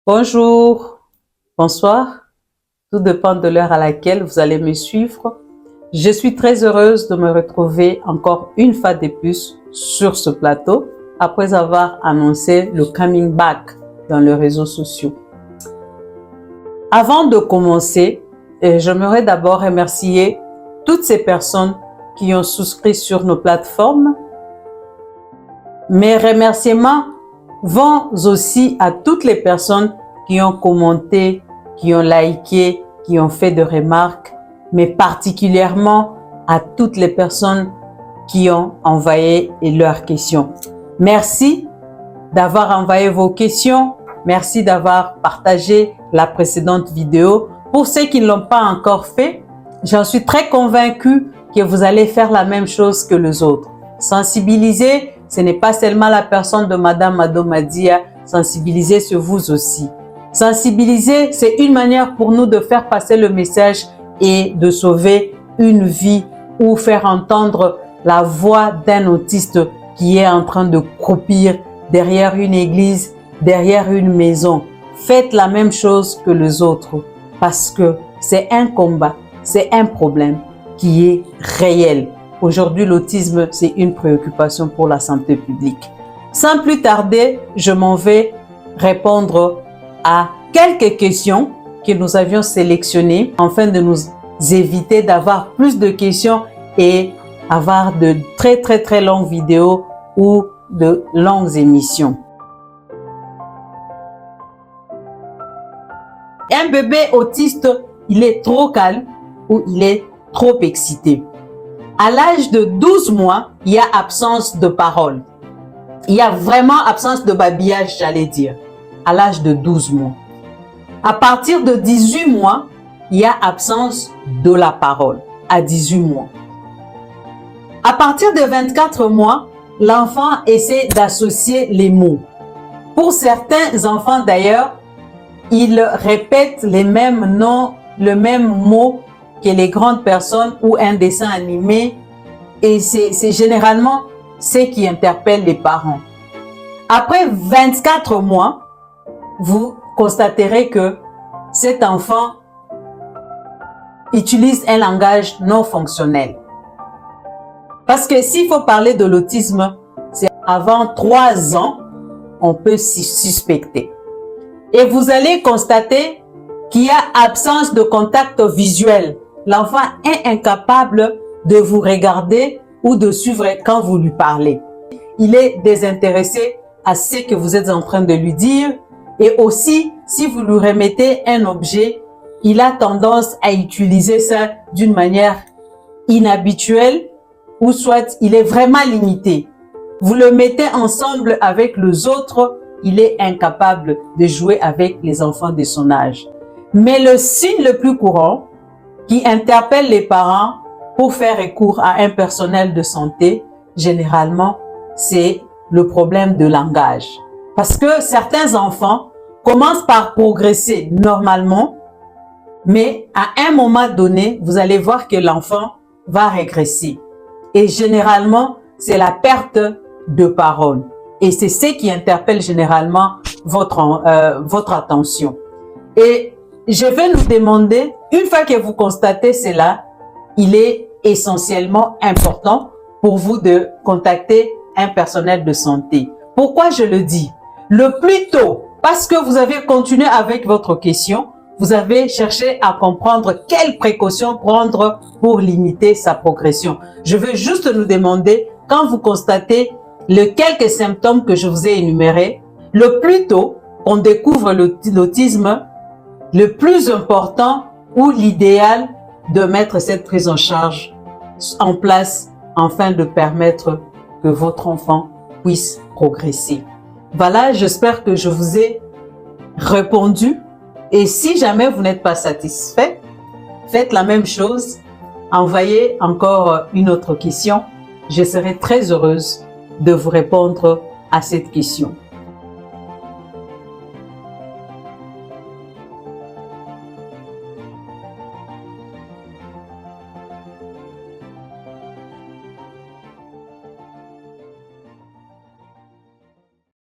Bonjour, bonsoir, tout dépend de l'heure à laquelle vous allez me suivre. Je suis très heureuse de me retrouver encore une fois de plus sur ce plateau après avoir annoncé le coming back dans les réseaux sociaux. Avant de commencer, j'aimerais d'abord remercier toutes ces personnes qui ont souscrit sur nos plateformes. Mes remerciements vont aussi à toutes les personnes qui ont commenté, qui ont liké, qui ont fait des remarques, mais particulièrement à toutes les personnes qui ont envoyé leurs questions. Merci d'avoir envoyé vos questions. Merci d'avoir partagé la précédente vidéo. Pour ceux qui ne l'ont pas encore fait, j'en suis très convaincue que vous allez faire la même chose que les autres. Sensibiliser, ce n'est pas seulement la personne de Madame Mado Madia, sensibiliser sur vous aussi. Sensibiliser, c'est une manière pour nous de faire passer le message et de sauver une vie ou faire entendre la voix d'un autiste qui est en train de croupir derrière une église, derrière une maison. Faites la même chose que les autres parce que c'est un combat, c'est un problème qui est réel. Aujourd'hui, l'autisme, c'est une préoccupation pour la santé publique. Sans plus tarder, je m'en vais répondre à quelques questions que nous avions sélectionnées afin de nous éviter d'avoir plus de questions et avoir de très longues vidéos ou de longues émissions. Un bébé autiste, il est trop calme ou il est trop excité. À l'âge de 12 mois, il y a absence de parole. Il y a vraiment absence de babillage, j'allais dire, à l'âge de 12 mois. À partir de 18 mois, il y a absence de la parole, à 18 mois. À partir de 24 mois, l'enfant essaie d'associer les mots. Pour certains enfants d'ailleurs, ils répètent les mêmes noms, le même mot que les grandes personnes ou un dessin animé, et c'est généralement ce qui interpelle les parents. Après 24 mois, vous constaterez que cet enfant utilise un langage non fonctionnel. Parce que s'il faut parler de l'autisme, c'est avant 3 ans, on peut s'y suspecter. Et vous allez constater qu'il y a absence de contact visuel. L'enfant est incapable de vous regarder ou de suivre quand vous lui parlez. Il est désintéressé à ce que vous êtes en train de lui dire. Et aussi, si vous lui remettez un objet, il a tendance à utiliser ça d'une manière inhabituelle ou soit il est vraiment limité. Vous le mettez ensemble avec les autres, il est incapable de jouer avec les enfants de son âge. Mais le signe le plus courant qui interpelle les parents pour faire recours à un personnel de santé, généralement, c'est le problème de langage. Parce que certains enfants commencent par progresser normalement, mais à un moment donné, vous allez voir que l'enfant va régresser. Et généralement, c'est la perte de parole. Et c'est ce qui interpelle généralement votre attention. Et je vais nous demander, une fois que vous constatez cela, il est essentiellement important pour vous de contacter un personnel de santé. Pourquoi je le dis? Le plus tôt, parce que vous avez continué avec votre question, vous avez cherché à comprendre quelles précautions prendre pour limiter sa progression. Je veux juste nous demander, quand vous constatez les quelques symptômes que je vous ai énumérés, le plus tôt on découvre l'autisme, le plus important ou l'idéal de mettre cette prise en charge en place afin de permettre que votre enfant puisse progresser. Voilà, j'espère que je vous ai répondu. Et si jamais vous n'êtes pas satisfait, faites la même chose. Envoyez encore une autre question. Je serai très heureuse de vous répondre à cette question.